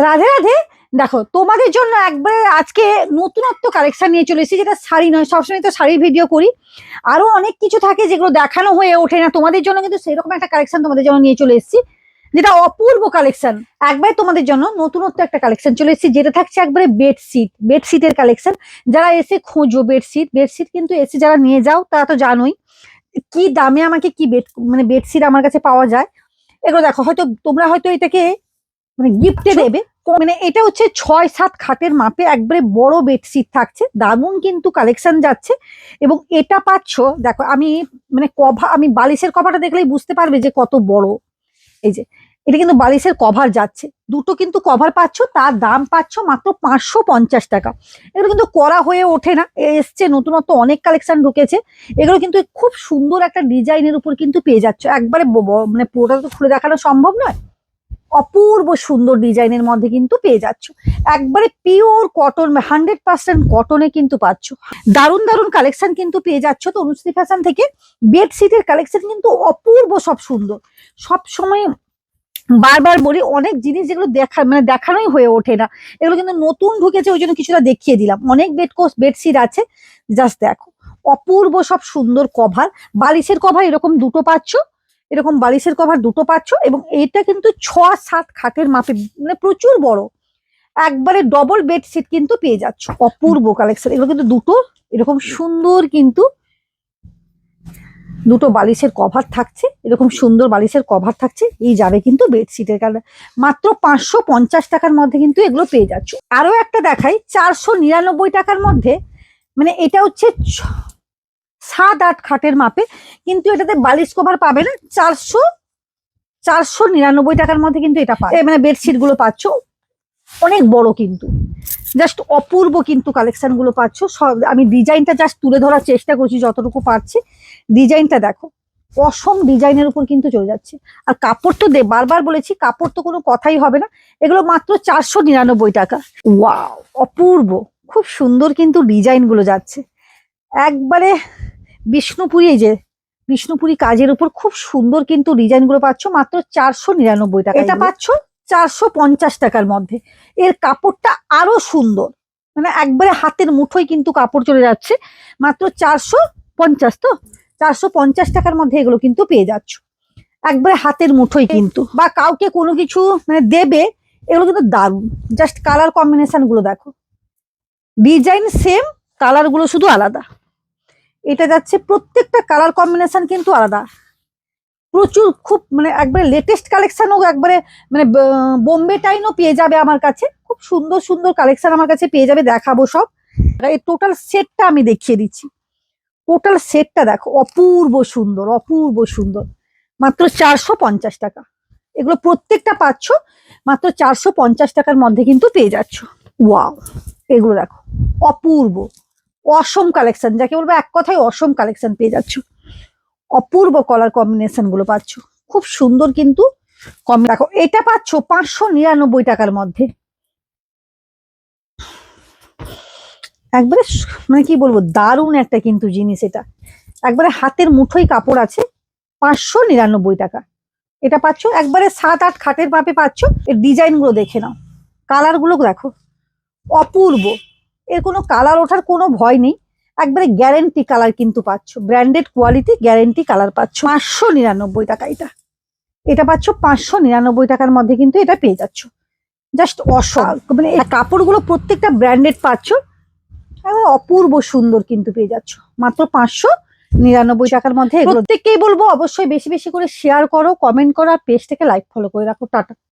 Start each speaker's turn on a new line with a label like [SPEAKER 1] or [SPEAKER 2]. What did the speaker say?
[SPEAKER 1] রাধে রাধে। দেখো তোমাদের জন্য একবারে আজকে নতুনত্ব কালেকশন নিয়ে চলে এসেছি, যেটা শাড়ি নয়, সবসময় তো শাড়ির ভিডিও করি, আরো অনেক কিছু থাকে যেগুলো দেখানো হয়ে ওঠে না। তোমাদের জন্য কিন্তু সেরকম একটা কালেকশন তোমাদের জন্য নিয়ে চলে এসেছি, যেটা অপূর্ব কালেকশন। একবারে তোমাদের জন্য নতুনত্ব একটা কালেকশন চলে এসেছি, যেটা থাকছে একবারে বেডশিটের কালেকশন। যারা এসে খোঁজো বেডশিট বেডশিট কিন্তু এসে যারা নিয়ে যাও তারা তো জানোই কি দামে আমাকে কি বেডশিট আমার কাছে পাওয়া যায়। এগুলো দেখো, হয়তো তোমরা হয়তো এটাকে গিফটে দেবে। এটা হচ্ছে 6-7 খাটের মাপে একবারে বড় বেডশিট থাকছে, দারুণ কিন্তু কালেকশন যাচ্ছে। এবং এটা পাচ্ছ, দেখো আমি আমি বালিশের কভারটা দেখলেই বুঝতে পারবে যে কত বড়। এই যে এটা কিন্তু বালিশের কভার যাচ্ছে, দুটো কিন্তু কভার পাচ্ছ, তার দাম পাচ্ছ মাত্র 550 টাকা। এগুলো কিন্তু করা হয়ে ওঠে না, এসছে নতুনত্ব অনেক কালেকশন ঢুকেছে। এগুলো কিন্তু খুব সুন্দর একটা ডিজাইনের উপর কিন্তু পেয়ে যাচ্ছ। একবারে পুরোটা তো খুলে দেখানো সম্ভব নয়, অপূর্ব সুন্দর ডিজাইনের মধ্যে কিন্তু পেয়ে যাচ্ছ। একবারে পিওর কটন, 100% কটনে কিন্তু পাচ্ছ। দারুণ দারুণ কালেকশন কিন্তু পেয়ে যাচ্ছ তনুশ্রী ফ্যাশন থেকে। বেডশিটের কালেকশন কিন্তু অপূর্ব সব সুন্দর। সব সময় বারবার বলি, অনেক জিনিস যেগুলো দেখানোই হয়ে ওঠে না, এগুলো কিন্তু নতুন ঢুকেছে, ওই জন্য কিছুটা দেখিয়ে দিলাম। অনেক বেডশিট আছে, জাস্ট দেখো অপূর্ব সব সুন্দর কভার। বালিশের কভার এরকম দুটো পাচ্ছ, এরকম বালিশের কভার দুটো পাচ্ছ। এবং এটা কিন্তু 6-7 খাটের মাপে, প্রচুর বড়, একবারে ডবল বেডশিট কিন্তু পেয়ে যাচ্ছ। অপূর্ব কালেকশন। এগুলো কিন্তু দুটো এরকম সুন্দর কিন্তু দুটো বালিশের কভার থাকছে, এরকম সুন্দর বালিশের কভার থাকছে। এই যাবে কিন্তু বেডশিটের কালার, মাত্র 550 টাকার মধ্যে কিন্তু এগুলো পেয়ে যাচ্ছ। আরো একটা দেখাই, 499 টাকার মধ্যে, এটা হচ্ছে 7-8 খাটের মাপে, কিন্তু এটাতে বালিশ কভার পাবে না। 499 টাকার মধ্যে কিন্তু এটা পাবে, বেডশিট গুলো পাচ্ছ অনেক বড় কিন্তু, জাস্ট অপূর্ব কিন্তু কালেকশন গুলো পাচ্ছ। সব আমি ডিজাইনটা জাস্ট তুলে ধরার চেষ্টা করছি যতটুকু পারছি। ডিজাইনটা দেখো, অসম ডিজাইনের উপর কিন্তু চলে যাচ্ছে। আর কাপড় তো বারবার বলেছি, কাপড় তো কোনো কথাই হবে না। এগুলো মাত্র 499 টাকা। ওয়াও, অপূর্ব, খুব সুন্দর কিন্তু ডিজাইন গুলো যাচ্ছে। একবারে বিষ্ণুপুরি, এই যে বিষ্ণুপুরি কাজের উপর খুব সুন্দর কিন্তু ডিজাইন গুলো পাচ্ছ মাত্র 499 টাকা। এটা পাচ্ছ 450 টাকার মধ্যে। এর কাপড়টা আরো সুন্দর, একবারে হাতের মুঠোয় কিন্তু কাপড় চলে যাচ্ছে। মাত্র 450, তো 450 টাকার মধ্যে এগুলো কিন্তু পেয়ে যাচ্ছ, একবারে হাতের মুঠোয় কিন্তু। বা কাউকে কোনো কিছু দেবে, এগুলো কিন্তু দারুণ। জাস্ট কালার কম্বিনেশন গুলো দেখো, ডিজাইন সেম, কালার গুলো শুধু আলাদা। এটা যাচ্ছে প্রত্যেকটা কালার কম্বিনেশন কিন্তু আলাদা। প্রচুর, খুব একবারে লেটেস্ট কালেকশনও, একবারে বোম্বে টাইনও পেয়ে যাবে আমার কাছে। খুব সুন্দর সুন্দর কালেকশন আমার কাছে পেয়ে যাবে, দেখাবো সব। এই টোটাল সেটটা আমি দেখিয়ে দিচ্ছি। টোটাল সেটটা দেখো, অপূর্ব সুন্দর, অপূর্ব সুন্দর। মাত্র 450 টাকা। এগুলো প্রত্যেকটা পাচ্ছ মাত্র 450 টাকার মধ্যে কিন্তু পেয়ে যাচ্ছ। ওয়াও, এগুলো দেখো অপূর্ব, অসম কালেকশন, যাকে বলবো এক কথায় অসম কালেকশন পেয়ে যাচ্ছ। অপূর্ব কালার কম্বিনেশন গুলো পাচ্ছ, খুব সুন্দর কিন্তু কম। দেখো এটা পাচ্ছ 599 টাকার মধ্যে। একবারে কি বলবো, দারুণ একটা কিন্তু জিনিস। এটা একবারে হাতের মুঠোই কাপড় আছে, 599 টাকা। এটা পাচ্ছ একবারে 7-8 খাটের মাপে পাচ্ছ। এর ডিজাইন গুলো দেখে নাও, কালার গুলো দেখো, অপূর্ব। এর কোনো কালার ওঠার কোনো ভয় নেই, একবারে গ্যারেন্টি কালার কিন্তু পাচ্ছ, ব্র্যান্ডেড কোয়ালিটি গ্যারেন্টি কালার পাচ্ছ। 599 টাকা এটা। এটা পাচ্ছ 599 টাকার মধ্যে কিন্তু এটা পেয়ে যাচ্ছ। জাস্ট অসম, কাপড়গুলো প্রত্যেকটা ব্র্যান্ডেড পাচ্ছ, অপূর্ব সুন্দর কিন্তু পেয়ে যাচ্ছ মাত্র 599 টাকার মধ্যে। প্রত্যেককেই বলবো অবশ্যই বেশি বেশি করে শেয়ার করো, কমেন্ট করো, আর পেজটাকে লাইক ফলো করে রাখো। টাটা।